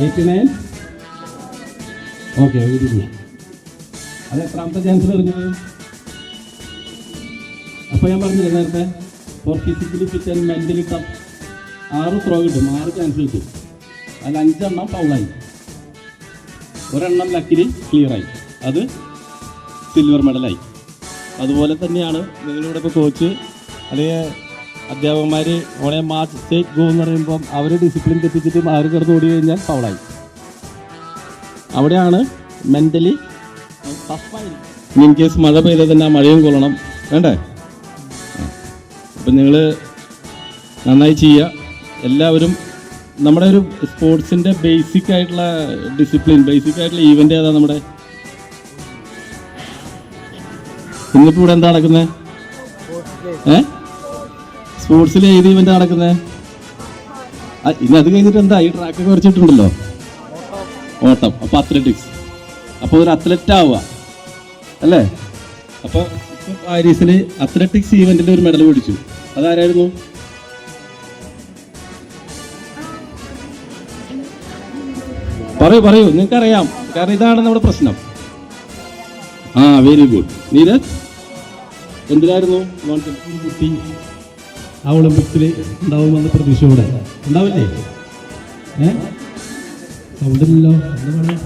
89. Okay, very good. അത് എത്രാമത്തെ ചാൻസിൽ എറിഞ്ഞത്? അപ്പോൾ ഞാൻ പറഞ്ഞില്ലേ നേരത്തെ, for physically fit and mentally tough 6 throw കിട്ടും, 6 ചാൻസ് കിട്ടും. അതിൽ 5 എണ്ണം ഫൗളായി, ഒരെണ്ണം ലക്കിലി ക്ലിയറായി, അത് സിൽവർ മെഡലായി. അതുപോലെ തന്നെയാണ് നിങ്ങളിവിടെ ഇപ്പോൾ കോച്ച് അല്ലെങ്കിൽ അധ്യാപകന്മാർ ഓണെ മാച്ച് ടേക്ക് ഗോ എന്ന് പറയുമ്പം അവർ ഡിസിപ്ലിൻ തെറ്റിച്ചിട്ട് അവർ കിടന്ന് ഓടി കഴിഞ്ഞാൽ ഫൗളായി. അവിടെയാണ് മെൻ്റലി ടഫായി. ഇൻ കേസ് മഴ പെയ്താൽ തന്നെ ആ മഴയും കൊള്ളണം, വേണ്ടേ? അപ്പം നിങ്ങൾ നന്നായി ചെയ്യുക. എല്ലാവരും നമ്മുടെ ഒരു സ്പോർട്സിൻ്റെ ബേസിക് ആയിട്ടുള്ള ഡിസിപ്ലിൻ, ബേസിക് ആയിട്ടുള്ള ഈവൻ്റ് ഏതാ നമ്മുടെ? ഇന്നിപ്പോൾ ഇവിടെ എന്താ നടക്കുന്നത്? സ്പോർട്സിൽ ഏത് ഈവൻ്റ് നടക്കുന്നത്? ഇനി അത് കഴിഞ്ഞിട്ട് എന്താ, ഈ ട്രാക്കൊക്കെ വരച്ചിട്ടുണ്ടല്ലോ, ഓട്ടം. അപ്പോൾ അത്ലറ്റിക്സ്. അപ്പോൾ ഒരു അത്ലറ്റ് ആവുക അല്ലേ? അപ്പോൾ ഇപ്പോൾ പാരീസിൽ അത്ലറ്റിക്സ് ഈവൻറ്റിൻ്റെ ഒരു മെഡൽ പിടിച്ചു. അതാരായിരുന്നു? പറയൂ, നിങ്ങൾക്കറിയാം, കാരണം ഇതാണ് നമ്മുടെ പ്രശ്നം. Very good. നീരജ് എന്തിനായിരുന്നു? കുട്ടി ആ ഒളിമ്പിക്സിൽ ഉണ്ടാവുമെന്ന പ്രതീക്ഷയോടെ ഉണ്ടാവില്ലേ? സൗണ്ടില്ലല്ലോ, എന്താ പറയുക?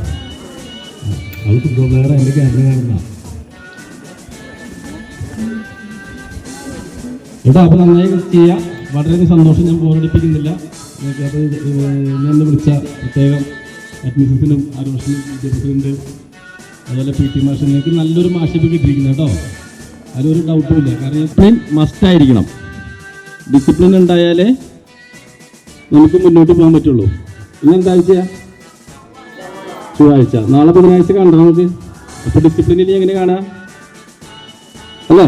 അത് ഫുട്ബോൾ പ്ലെയർ എൻ്റെ ക്യാമറ കാണുന്ന കേട്ടോ. അപ്പോൾ നന്നായി ചെയ്യാം. വളരെ സന്തോഷം. ഞാൻ ബോറടിപ്പിക്കുന്നില്ല. അത് ഞാൻ വിളിച്ച പ്രത്യേകം അഡ്മിഷൻസിനും ആരോഷനും വിദ്യാഭ്യാസമുണ്ട്, അതുപോലെ PT മാഷ്. നിങ്ങൾക്ക് നല്ലൊരു മാഷിപ്പ് കിട്ടിയിരിക്കുന്നത് കേട്ടോ, അതിലൊരു ഡൗട്ടും ഇല്ല. കാരണം ഡിസിപ്ലിൻ മസ്റ്റായിരിക്കണം. ഡിസിപ്ലിൻ ഉണ്ടായാലേ നമുക്ക് മുന്നോട്ട് പോകാൻ പറ്റുള്ളൂ. ഇന്ന് എന്താഴ്ചയാ? ചൊവ്വാഴ്ച. നാളെ ബുധനാഴ്ച കാണണം നമുക്ക്. അപ്പോൾ ഡിസിപ്ലിനിൽ എങ്ങനെ കാണാം അല്ലേ?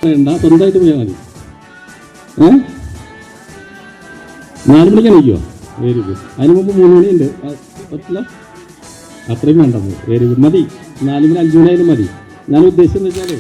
വേണ്ട, സ്വന്തമായിട്ട് പോയാൽ മതി. 4 മണിക്ക് എണീക്കുമോ? Very good. അതിന് മുമ്പ് 3 മണിയുണ്ട്, പറ്റില്ല? അത്രയും വേണ്ട. വെരി ഗുഡ്, മതി. 4 മണി 5 മണിയായാലും മതി. ഞാൻ ഉദ്ദേശിച്ചെന്ന് വെച്ചാൽ